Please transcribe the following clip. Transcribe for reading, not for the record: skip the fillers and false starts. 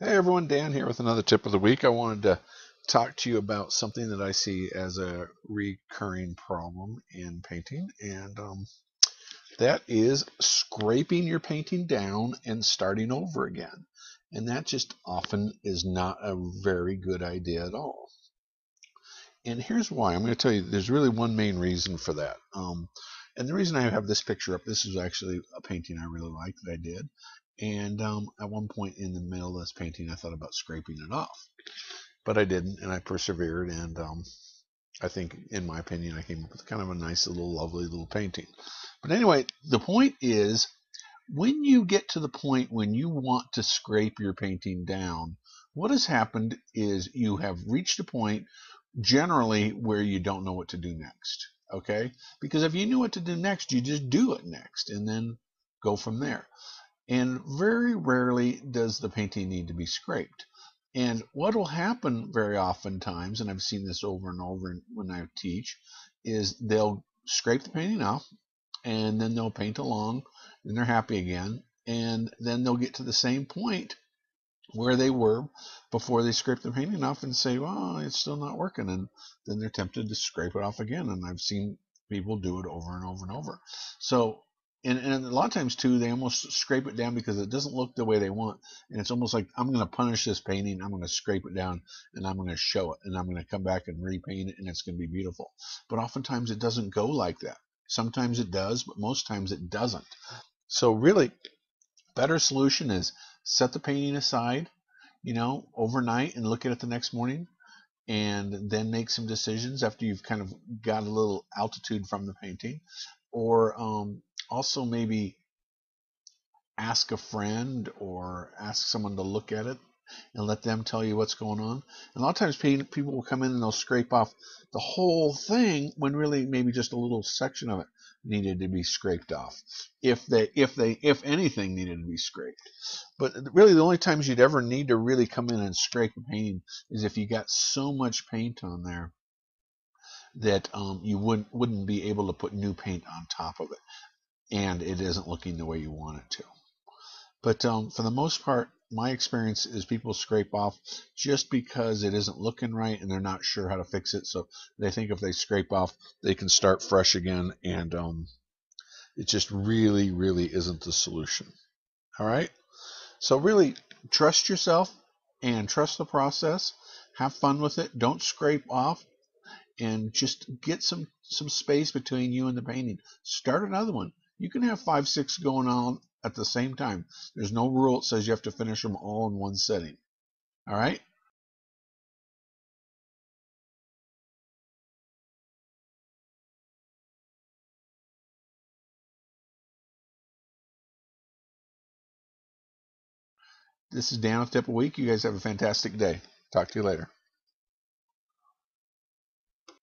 Hey everyone, Dan here with another tip of the week. I wanted to talk to you about something that I see as a recurring problem in painting, and that is scraping your painting down and starting over again. And that just often is not a very good idea at all. And here's why. I'm going to tell you there's really one main reason for that. And the reason I have this picture up, this is actually a painting I really like that I did. And at one point in the middle of this painting, I thought about scraping it off, but I didn't, and I persevered. And I think, in my opinion, I came up with kind of a nice little, lovely little painting. But anyway, the point is, when you get to the point when you want to scrape your painting down, what has happened is you have reached a point generally where you don't know what to do next. Okay? Because if you knew what to do next, you just do it next and then go from there. And very rarely does the painting need to be scraped. And what will happen very oftentimes, and I've seen this over and over when I teach, is they'll scrape the painting off and then they'll paint along and they're happy again. And then they'll get to the same point where they were before they scrape the painting off and say, well, it's still not working. And then they're tempted to scrape it off again. And I've seen people do it over and over and over. So, and a lot of times too, they almost scrape it down because it doesn't look the way they want. And it's almost like, I'm going to punish this painting. I'm going to scrape it down and I'm going to show it. And I'm going to come back and repaint it and it's going to be beautiful. But oftentimes it doesn't go like that. Sometimes it does, but most times it doesn't. So really, better solution is set the painting aside, overnight and look at it the next morning and then make some decisions after you've kind of got a little altitude from the painting. Or also maybe ask a friend or ask someone to look at it and let them tell you what's going on. And a lot of times people will come in and they'll scrape off the whole thing when really maybe just a little section of it needed to be scraped off, if anything needed to be scraped. But really, the only times you'd ever need to really come in and scrape a painting is if you got so much paint on there that you wouldn't be able to put new paint on top of it, and it isn't looking the way you want it to. But for the most part, my experience is people scrape off just because it isn't looking right and they're not sure how to fix it. So they think if they scrape off, they can start fresh again, and it just really, really isn't the solution. All right. So really, trust yourself and trust the process. Have fun with it. Don't scrape off, and just get some space between you and the painting. Start another one. You can have 5, 6 going on at the same time. There's no rule that says you have to finish them all in one setting. All right. This is Dan with Tip a Week. You guys have a fantastic day. Talk to you later.